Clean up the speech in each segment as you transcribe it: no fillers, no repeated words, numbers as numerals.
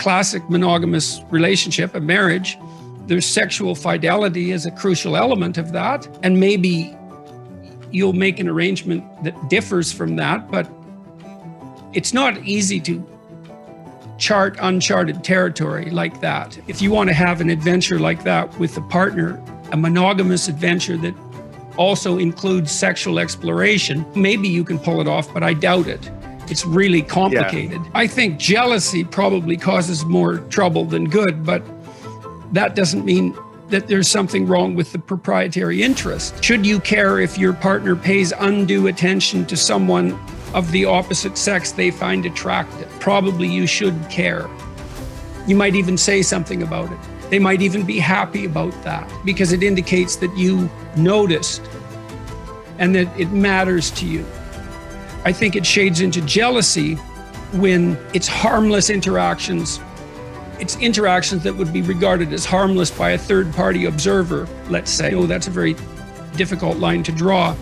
classic monogamous relationship, a marriage, there's sexual fidelity as a crucial element of that. And maybe you'll make an arrangement that differs from that, but it's not easy to chart uncharted territory like that. If you want to have an adventure like that with a partner, a monogamous adventure that also includes sexual exploration, maybe you can pull it off, but I doubt it. It's really complicated. Yeah. I think jealousy probably causes more trouble than good, but that doesn't mean that there's something wrong with the proprietary interest. Should you care if your partner pays undue attention to someone of the opposite sex they find attractive? Probably you should care. You might even say something about it. They might even be happy about that because it indicates that you noticed and that it matters to you. I think it shades into jealousy when it's harmless interactions. It's interactions that would be regarded as harmless by a third-party observer, let's say. Oh, that's a very difficult line to draw,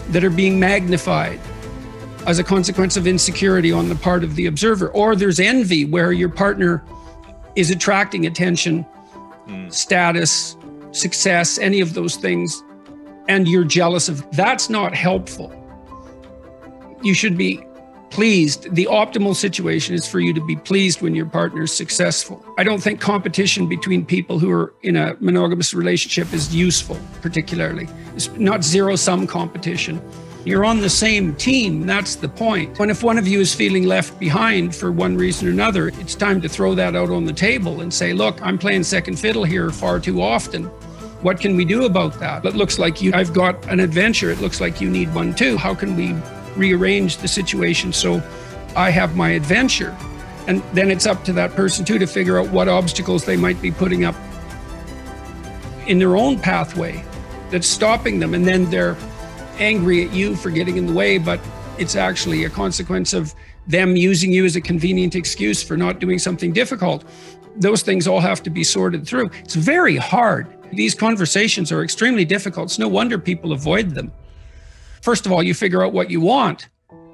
that are being magnified as a consequence of insecurity on the part of the observer. Or there's envy, where your partner is attracting attention, status, success, any of those things, and you're jealous of. That's not helpful. You should be pleased. The optimal situation is for you to be pleased when your partner is successful. I don't think competition between people who are in a monogamous relationship is useful, particularly. It's not zero-sum competition. You're on the same team, that's the point. And if one of you is feeling left behind for one reason or another, it's time to throw that out on the table and say, look, I'm playing second fiddle here far too often. What can we do about that? It looks like I've got an adventure. It looks like you need one too. How can we rearrange the situation so I have my adventure? And then it's up to that person too to figure out what obstacles they might be putting up in their own pathway that's stopping them. And then they're angry at you for getting in the way, but it's actually a consequence of them using you as a convenient excuse for not doing something difficult. Those things all have to be sorted through. It's very hard. These conversations are extremely difficult. It's no wonder people avoid them. First of all, you figure out what you want.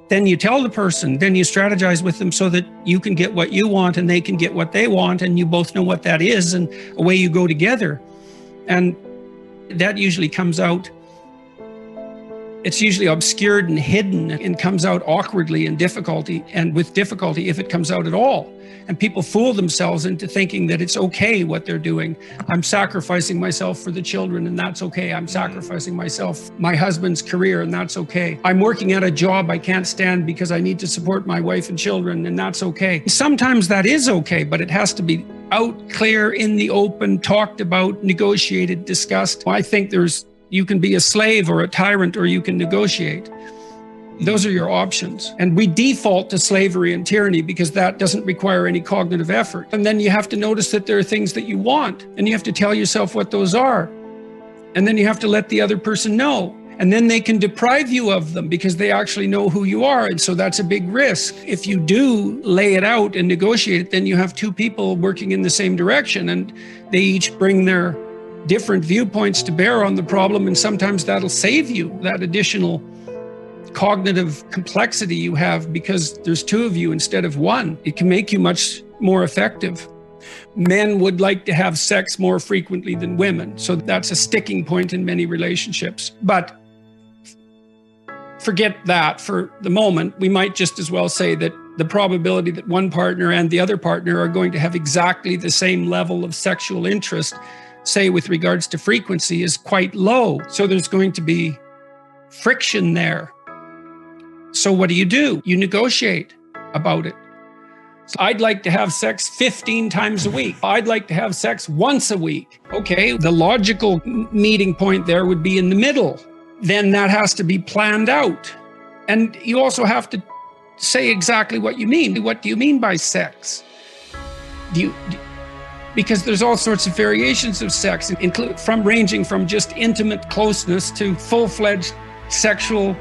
Then you tell the person, then you strategize with them so that you can get what you want and they can get what they want, and you both know what that is, and away you go together. And that usually comes out, it's usually obscured and hidden and comes out awkwardly and with difficulty if it comes out at all. And people fool themselves into thinking that it's okay what they're doing. I'm sacrificing myself for the children and that's okay. I'm sacrificing my husband's career, and that's okay. I'm working at a job I can't stand because I need to support my wife and children, and that's okay. Sometimes that is okay, but it has to be out clear in the open, talked about, negotiated, discussed. I think you can be a slave or a tyrant, or you can negotiate. Those are your options. And we default to slavery and tyranny because that doesn't require any cognitive effort. And then you have to notice that there are things that you want, and you have to tell yourself what those are. And then you have to let the other person know. And then they can deprive you of them because they actually know who you are. And so that's a big risk. If you do lay it out and negotiate it, then you have two people working in the same direction, and they each bring their different viewpoints to bear on the problem, and sometimes that'll save you that additional cognitive complexity you have because there's two of you instead of one. It can make you much more effective. Men would like to have sex more frequently than women, so that's a sticking point in many relationships. But forget that for the moment. We might just as well say that the probability that one partner and the other partner are going to have exactly the same level of sexual interest, say with regards to frequency, is quite low. So there's going to be friction there. So what do? You negotiate about it. So I'd like to have sex 15 times a week. I'd like to have sex once a week. Okay, the logical meeting point there would be in the middle. Then that has to be planned out. And you also have to say exactly what you mean. What do you mean by sex? Because there's all sorts of variations of sex, ranging from just intimate closeness to full-fledged sexual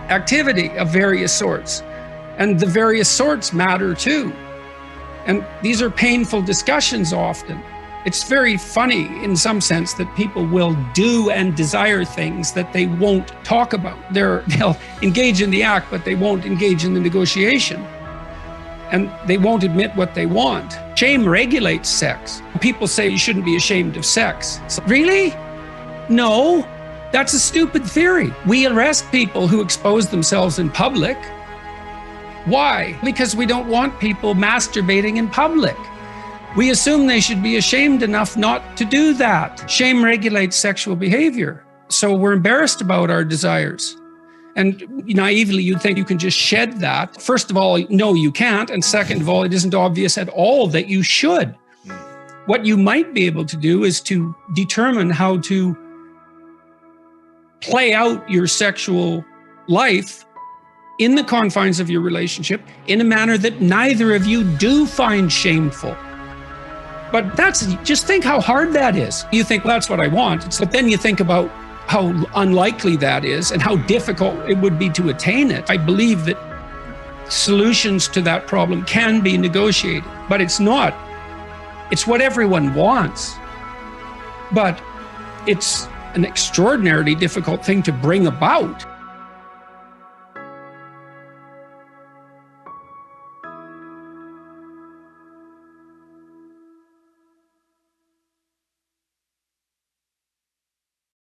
activity of various sorts. And the various sorts matter too. And these are painful discussions often. It's very funny in some sense that people will do and desire things that they won't talk about. They'll engage in the act, but they won't engage in the negotiation. and they won't admit what they want. Shame regulates sex. People say you shouldn't be ashamed of sex. So, really? No, that's a stupid theory. We arrest people who expose themselves in public. Why? Because we don't want people masturbating in public. We assume they should be ashamed enough not to do that. Shame regulates sexual behavior. So we're embarrassed about our desires. And naively, you'd think you can just shed that. First of all, no, you can't. And second of all, it isn't obvious at all that you should. What you might be able to do is to determine how to play out your sexual life in the confines of your relationship in a manner that neither of you do find shameful. But just think how hard that is. You think, well, that's what I want. But then you think about how unlikely that is and how difficult it would be to attain it. I believe that solutions to that problem can be negotiated, but it's not. It's what everyone wants. But it's an extraordinarily difficult thing to bring about.